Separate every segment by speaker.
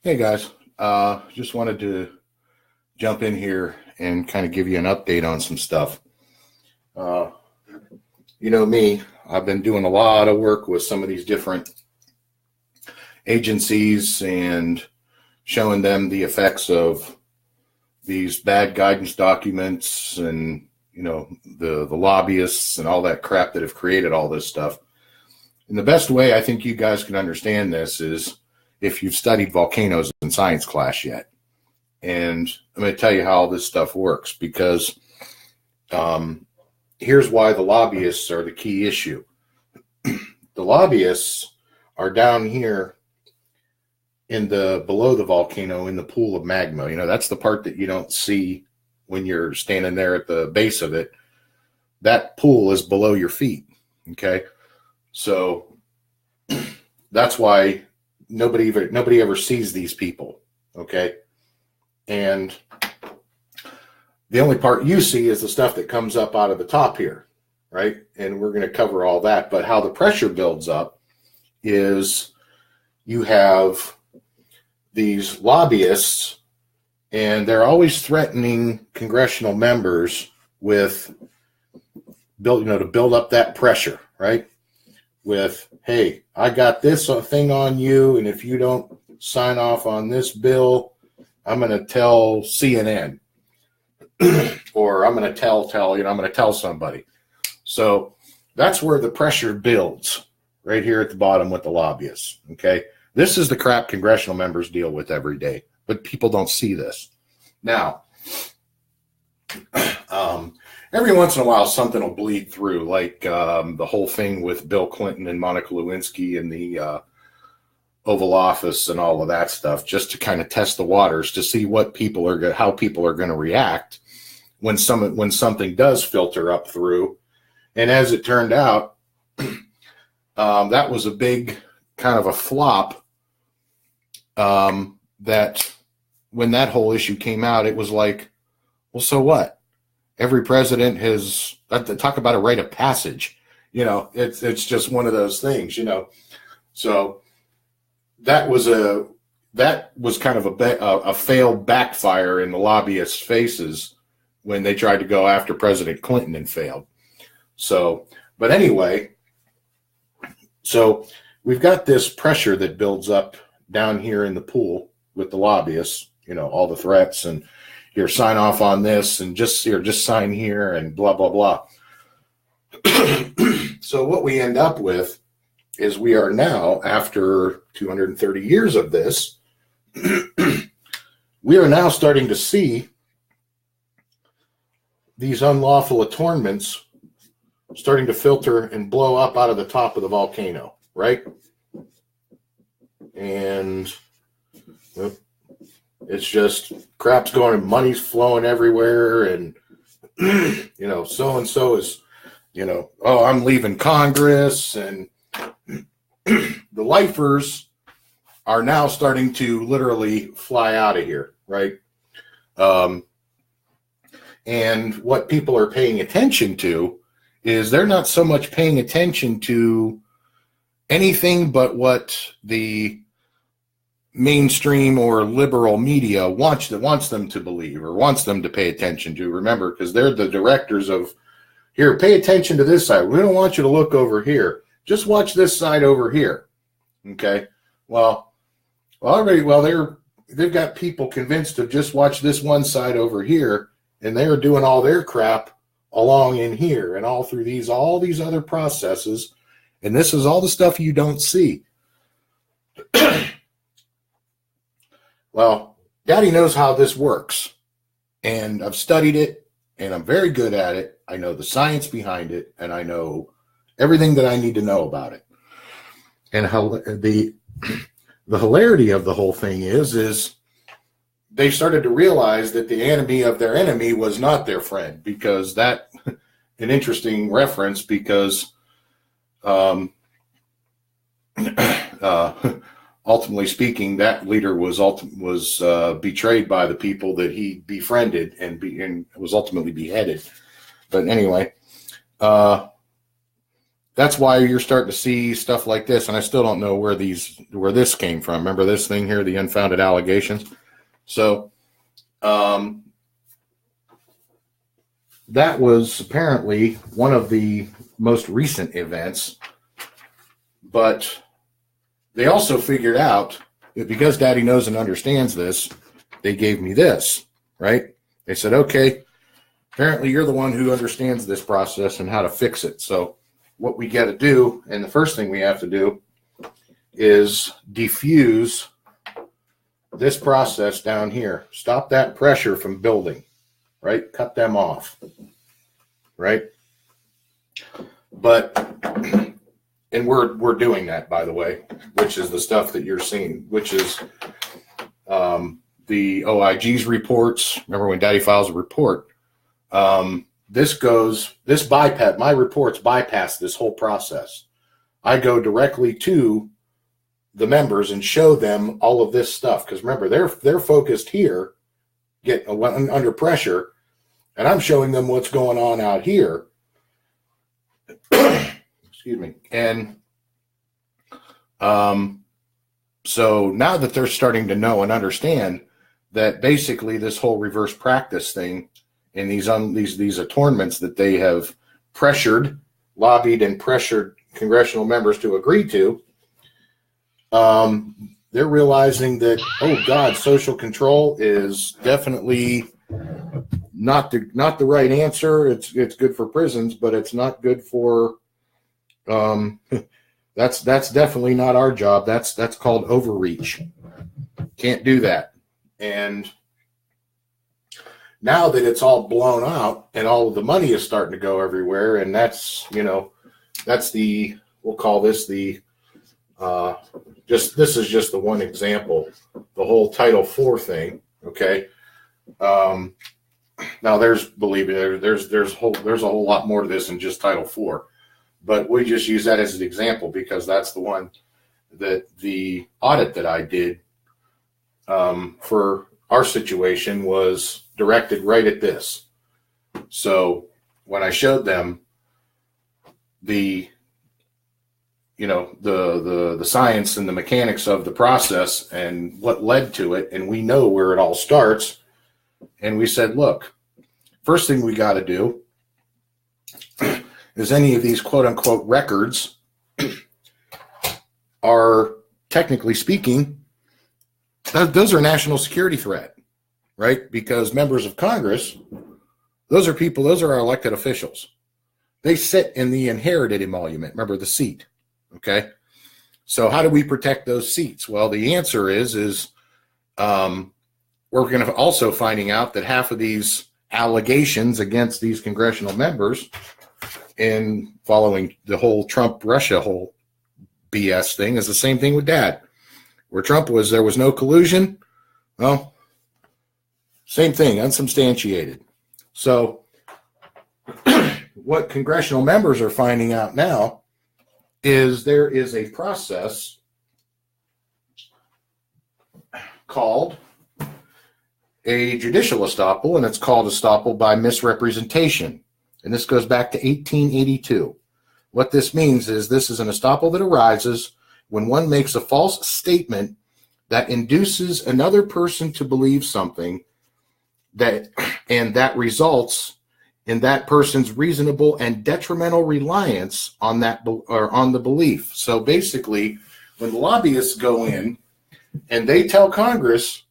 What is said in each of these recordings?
Speaker 1: Hey guys, just wanted to jump in here and kind of give you an update on some stuff. Uh, you know me, I've been doing a lot of work with some of these different agencies and showing them the effects of these bad guidance documents and the lobbyists and all that crap that have created all this stuff. And the best way I think you guys can understand this is if you've studied volcanoes in science class yet. And I'm going to tell you how all this stuff works, because here's why the lobbyists are the key issue. The lobbyists are down here in the below the volcano in the pool of magma. That's the part that you don't see when you're standing there at the base of it. That pool is below your feet. Okay. So that's why nobody ever sees these people. Okay. And the only part you see is the stuff that comes up out of the top here. Right. And we're going to cover all that. But how the pressure builds up is you have these lobbyists, and they're always threatening congressional members with to build up that pressure, right? With, hey, I got this thing on you, and if you don't sign off on this bill, I'm going to tell CNN, or I'm going to I'm going to tell somebody. So that's where the pressure builds, right here at the bottom with the lobbyists. Okay, this is the crap congressional members deal with every day, but people don't see this. Now, every once in a while, something will bleed through, like the whole thing with Bill Clinton and Monica Lewinsky and the Oval Office and all of that stuff, just to kind of test the waters to see how people are going to react when something does filter up through. And as it turned out, that was a big kind of a flop. That when that whole issue came out, it was like, well, so what? Every president has, talk about a rite of passage. It's just one of those things. So that was kind of a failed backfire in the lobbyists' faces when they tried to go after President Clinton and failed. So, but anyway, so we've got this pressure that builds up down here in the pool with the lobbyists, all the threats and here, sign off on this and just sign here and blah, blah, blah. So what we end up with is we are now, after 230 years of this, we are now starting to see these unlawful attorneyments starting to filter and blow up out of the top of the volcano, right? And it's just crap's going and money's flowing everywhere. And, so-and-so is, oh, I'm leaving Congress. And the lifers are now starting to literally fly out of here, right? And what people are paying attention to is they're not so much paying attention to anything but what the mainstream or liberal media wants them to believe or wants them to pay attention to. Remember, because they're the directors of, here, pay attention to this side. We don't want you to look over here. Just watch this side over here. Okay. They've got people convinced to just watch this one side over here, and they're doing all their crap along in here and all through all these other processes. And this is all the stuff you don't see. Well, Daddy knows how this works, and I've studied it, and I'm very good at it. I know the science behind it, and I know everything that I need to know about it. And how the hilarity of the whole thing is they started to realize that the enemy of their enemy was not their friend, because that an interesting reference, because ultimately speaking, that leader was betrayed by the people that he befriended and was ultimately beheaded. But anyway, that's why you're starting to see stuff like this. And I still don't know where this came from. Remember this thing here, the unfounded allegations. So that was apparently one of the most recent events. But they also figured out that because Daddy knows and understands this, they gave me this, right? They said, okay, apparently you're the one who understands this process and how to fix it. So what we got to do, and the first thing we have to do, is diffuse this process down here. Stop that pressure from building, right? Cut them off, right? But, and we're doing that, by the way, which is the stuff that you're seeing, which is the OIG's reports. Remember when Daddy files a report, my reports bypass this whole process. I go directly to the members and show them all of this stuff. Because remember, they're focused here, getting under pressure, and I'm showing them what's going on out here. Excuse me. And so now that they're starting to know and understand that basically this whole reverse practice thing and these attorneyments that they have lobbied and pressured congressional members to agree to, they're realizing that, oh God, social control is definitely not the right answer. It's good for prisons, but it's not good for that's definitely not our job. That's called overreach. Can't do that. And now that it's all blown out and all of the money is starting to go everywhere, and we'll call this this is just the one example, the whole Title IV thing. Okay. Now there's a whole lot more to this than just Title IV, but we just use that as an example because that's the one that the audit that I did for our situation was directed right at this. So when I showed them the science and the mechanics of the process and what led to it, and we know where it all starts, and we said, look, first thing we got to do is any of these quote unquote records are, technically speaking, those are a national security threat, right? Because members of Congress, those are our elected officials. They sit in the inherited emolument, remember the seat, okay? So how do we protect those seats? Well, the answer is we're going to also finding out that half of these allegations against these congressional members in following the whole Trump-Russia whole BS thing is the same thing with Dad. Where Trump was, there was no collusion. Well, same thing, unsubstantiated. So what congressional members are finding out now is there is a process called a judicial estoppel, and it's called estoppel by misrepresentation. And this goes back to 1882. What this means is this is an estoppel that arises when one makes a false statement that induces another person to believe something and that results in that person's reasonable and detrimental reliance on that or on the belief. So basically, when the lobbyists go in and they tell Congress,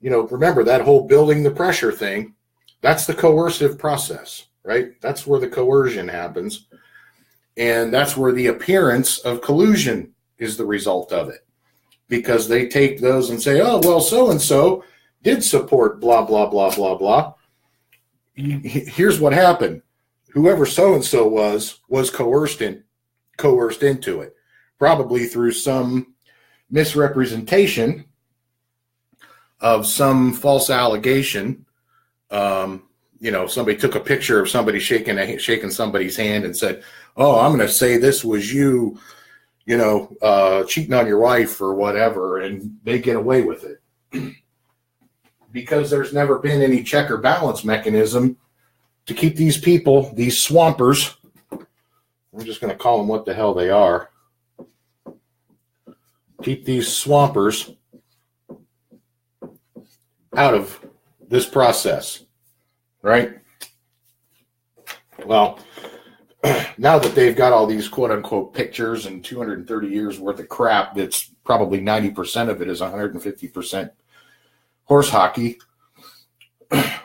Speaker 1: remember that whole building the pressure thing, that's the coercive process, right? That's where the coercion happens. And that's where the appearance of collusion is the result of it. Because they take those and say, oh, well, so-and-so did support blah, blah, blah, blah, blah. Here's what happened. Whoever so-and-so was coerced into it, probably through some misrepresentation of some false allegation. Somebody took a picture of somebody shaking somebody's hand and said, oh, I'm going to say this was you, cheating on your wife or whatever, and they get away with it. Because there's never been any check or balance mechanism to keep these people, these swampers, I'm just going to call them what the hell they are. Keep these swampers out of this process, right? Well, now that they've got all these quote-unquote pictures and 230 years worth of crap, that's probably 90% of it is 150% horse hockey.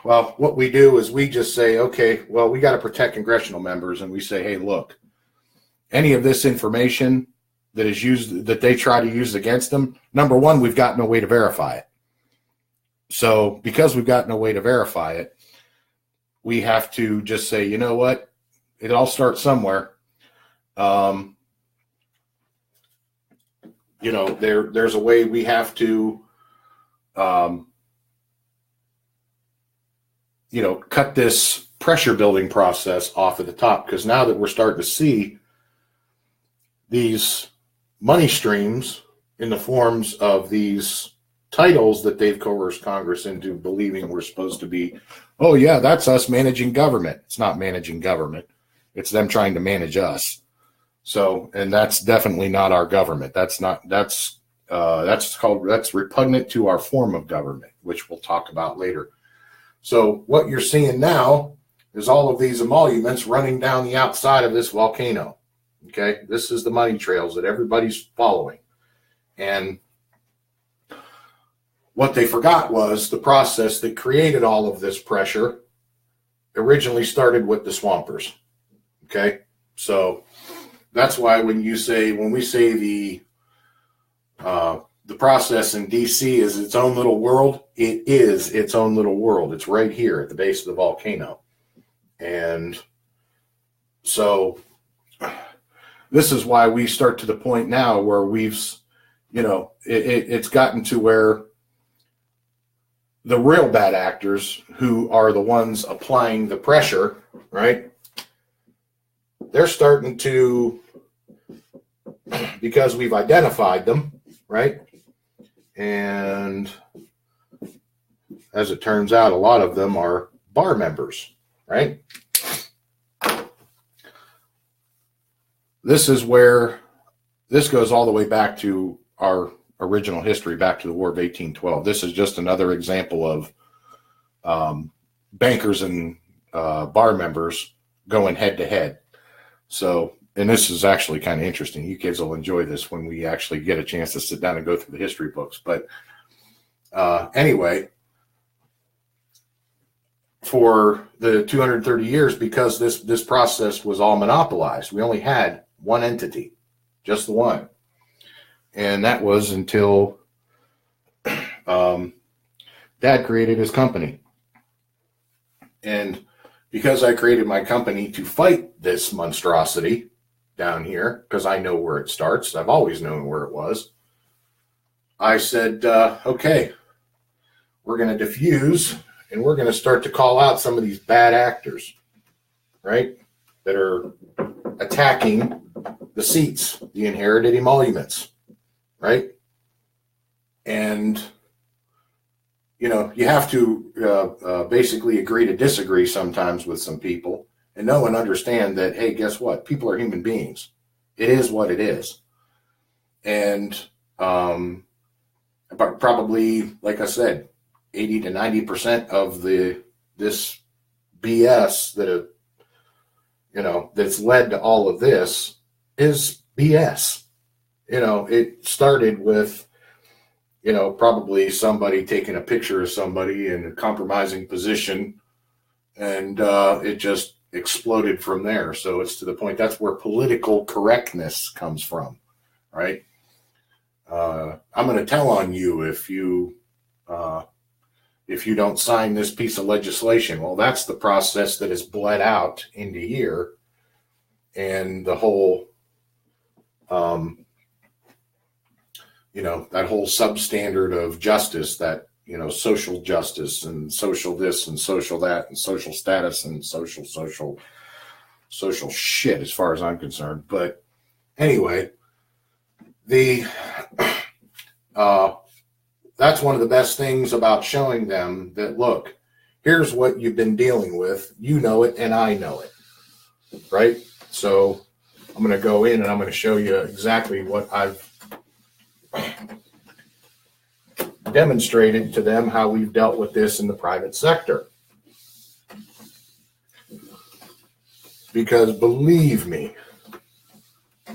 Speaker 1: Well, what we do is we just say, okay, well, we got to protect congressional members, and we say, hey, look, any of this information that is used, that they try to use against them, number one, we've got no way to verify it. So because we've got no way to verify it, we have to just say, you know what? It all starts somewhere. There's a way we have to, cut this pressure building process off at the top, because now that we're starting to see these money streams in the forms of these titles that they've coerced Congress into believing we're supposed to be, oh yeah, that's us managing government. It's not managing government. It's them trying to manage us. So, and that's definitely not our government. That's repugnant to our form of government, which we'll talk about later. So what you're seeing now is all of these emoluments running down the outside of this volcano. Okay, this is the money trails that everybody's following. And what they forgot was the process that created all of this pressure originally started with the swampers. Okay, so that's why when we say the process in DC is its own little world, it is its own little world. It's right here at the base of the volcano. And so this is why we start to the point now where it's gotten to where the real bad actors, who are the ones applying the pressure, right? They're starting to, because we've identified them, right? And as it turns out, a lot of them are bar members, right? This is where this goes all the way back to our original history, back to the War of 1812. This is just another example of bankers and bar members going head to head. So, and this is actually kind of interesting. You kids will enjoy this when we actually get a chance to sit down and go through the history books. But anyway, for the 230 years, because this process was all monopolized, we only had one entity, just the one. And that was until Dad created his company. And because I created my company to fight this monstrosity down here, because I know where it starts, I've always known where it was, I said, okay, we're going to diffuse, and we're going to start to call out some of these bad actors, right, that are attacking the seats, the inherited emoluments, right? And you have to basically agree to disagree sometimes with some people and know and understand that, hey, guess what? People are human beings. It is what it is. And probably, like I said, 80 to 90% of this BS that's led to all of this is BS. It started with probably somebody taking a picture of somebody in a compromising position, and it just exploded from there. So it's to the point, that's where political correctness comes from, right? I'm going to tell on you if you don't sign this piece of legislation. Well, that's the process that has bled out into here, and the whole that whole substandard of justice, that, social justice and social this and social that and social status and social shit, as far as I'm concerned. But anyway, that's one of the best things about showing them that, look, here's what you've been dealing with. You know it and I know it, right? So I'm going to go in and I'm going to show you exactly what I've demonstrated to them, how we've dealt with this in the private sector. Because believe me,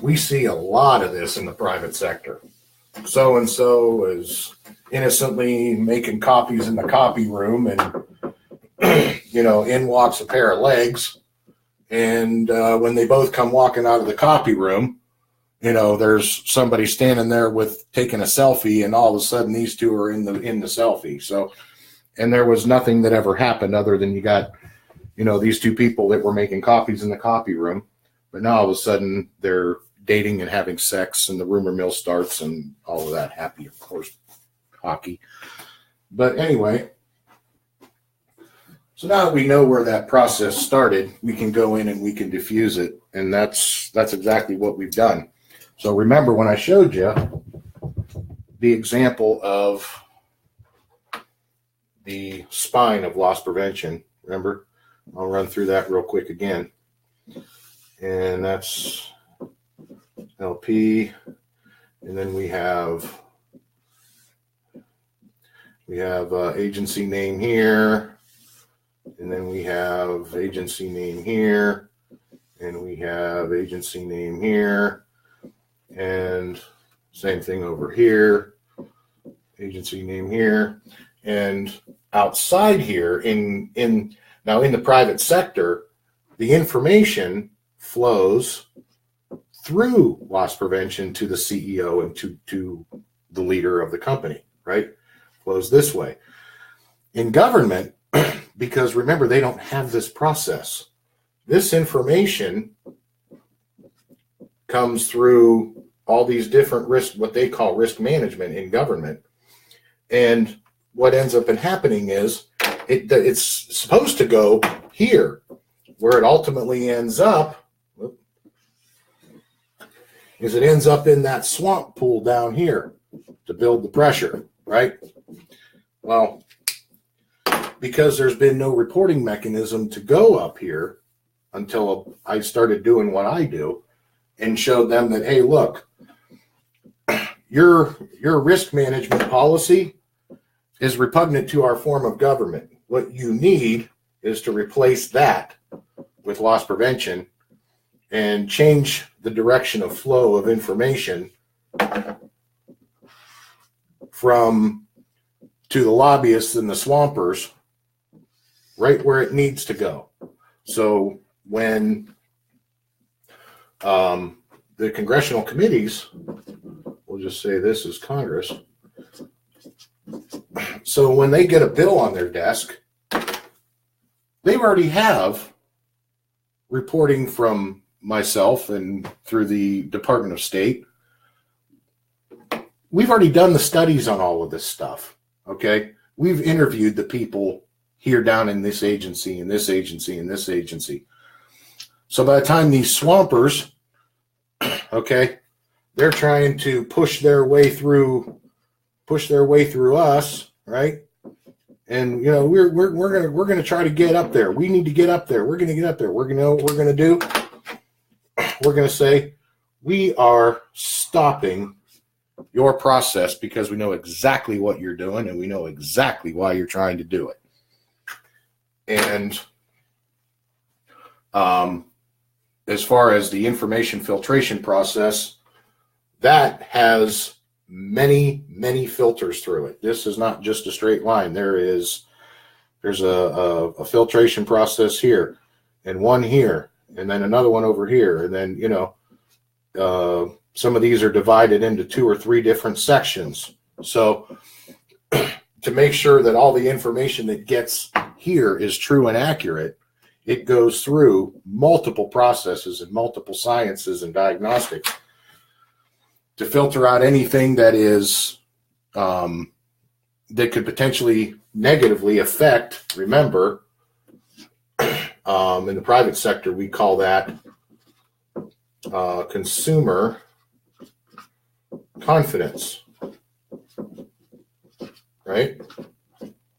Speaker 1: we see a lot of this in the private sector. So-and-so is innocently making copies in the copy room, and, you know, in walks a pair of legs. And when they both come walking out of the copy room, you know, there's somebody standing there with taking a selfie, and all of a sudden these two are in the selfie. So, and there was nothing that ever happened other than you got, you know, these two people that were making copies in the copy room, but now all of a sudden they're dating and having sex, and the rumor mill starts, and all of that. Happy, of course, hockey. But anyway, so now that we know where that process started, we can go in and we can diffuse it, and that's exactly what we've done. So remember when I showed you the example of the spine of loss prevention, remember? I'll run through that real quick again. And that's LP, and then we have agency name here, and then we have agency name here, and we have agency name here, and same thing over here, agency name here, and outside here now in the private sector, the information flows through loss prevention to the CEO and to the leader of the company, right? Flows this way. In government, because remember, they don't have this process. This information comes through all these different what they call risk management in government. And what ends up happening is it's supposed to go here, where it ultimately ends up is it ends up in that swamp pool down here to build the pressure, right? Well, because there's been no reporting mechanism to go up here until I started doing what I do and showed them that, hey, look, your risk management policy is repugnant to our form of government. What you need is to replace that with loss prevention and change the direction of flow of information to the lobbyists and the swampers right where it needs to go. So when the congressional committees, we'll just say this is Congress, so when they get a bill on their desk, they already have reporting from myself and through the Department of State. We've already done the studies on all of this stuff, okay? We've interviewed the people here down in this agency, and this agency, and this agency. So by the time these swampers, okay, they're trying to push their way through us, right? And you know, we're gonna try to get up there. We need to get up there. We're gonna get up there. We're gonna know what we're gonna do. We're gonna say we are stopping your process because we know exactly what you're doing and we know exactly why you're trying to do it. And as far as the information filtration process, that has many filters through it. This is not just a straight line. There's a filtration process here, and one here, and then another one over here, and then, you know, some of these are divided into 2 or 3 different sections. So to make sure that all the information that gets here is true and accurate, it goes through multiple processes and multiple sciences and diagnostics to filter out anything that is that could potentially negatively affect. Remember, in the private sector, we call that consumer confidence, right?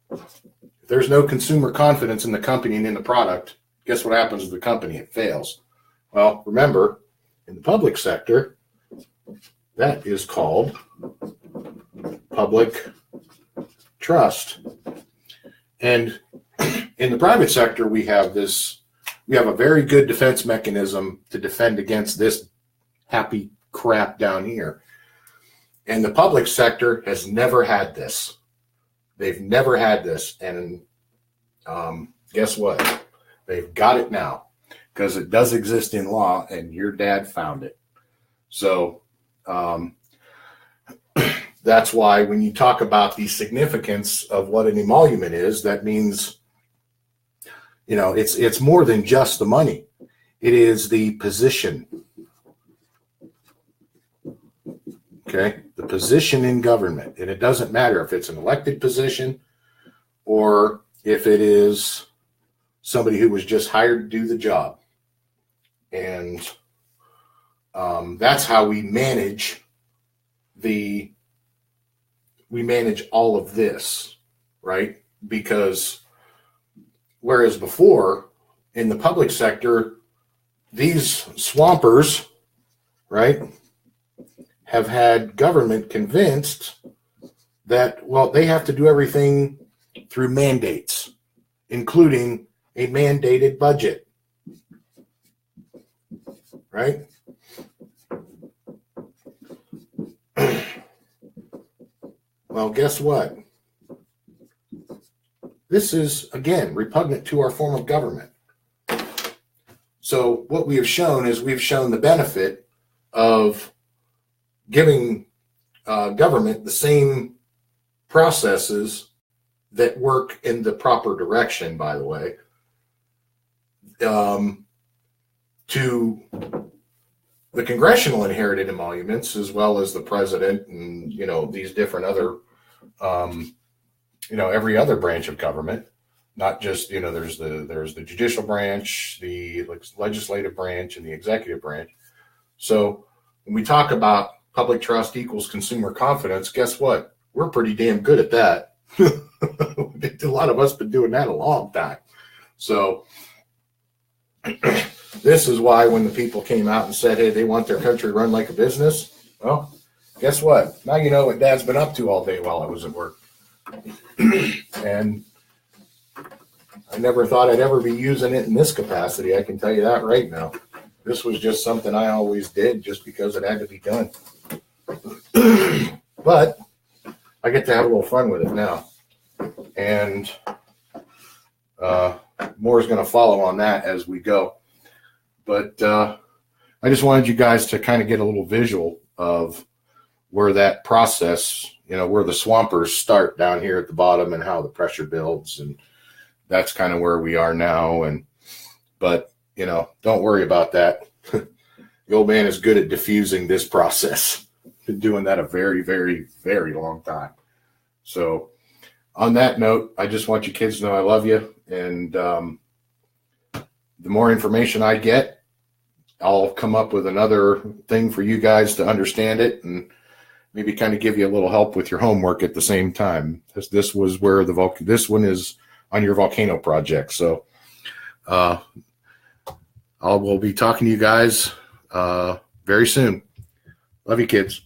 Speaker 1: If there's no consumer confidence in the company and in the product, guess what happens to the company? It fails. Well, remember, In the public sector, that is called public trust. And in the private sector, we have a very good defense mechanism to defend against this happy crap down here. And the public sector has never had this. They've never had this. And guess what? They've got it now because it does exist in law, and your dad found it. So that's why when you talk about the significance of what an emolument is, that means, it's more than just the money. It is the position. Okay, the position in government. And it doesn't matter if it's an elected position or if it is somebody who was just hired to do the job. And that's how we manage all of this, right? Because whereas before in the public sector, these swampers, right, have had government convinced that, well, they have to do everything through mandates, including a mandated budget, right? Well, guess what? This is, again, repugnant to our form of government. So what we have shown is we've shown the benefit of giving government the same processes that work in the proper direction, by the way, to the congressional inherited emoluments, as well as the president and, these different other, every other branch of government, not just, there's the judicial branch, the legislative branch, and the executive branch. So when we talk about public trust equals consumer confidence, guess what? We're pretty damn good at that. A lot of us been doing that a long time. So this is why when the people came out and said, hey, they want their country run like a business, well, guess what? Now you know what Dad's been up to all day while I was at work. And I never thought I'd ever be using it in this capacity. I can tell you that right now. This was just something I always did just because it had to be done. But I get to have a little fun with it now. And more is going to follow on that as we go. But I just wanted you guys to kind of get a little visual of where that process, where the swampers start down here at the bottom and how the pressure builds. And that's kind of where we are now. But don't worry about that. The old man is good at diffusing this process. Been doing that a very, very, very long time. So on that note, I just want you kids to know I love you. And the more information I get, I'll come up with another thing for you guys to understand it and maybe kind of give you a little help with your homework at the same time. This was where this one is on your volcano project. So we'll be talking to you guys very soon. Love you, kids.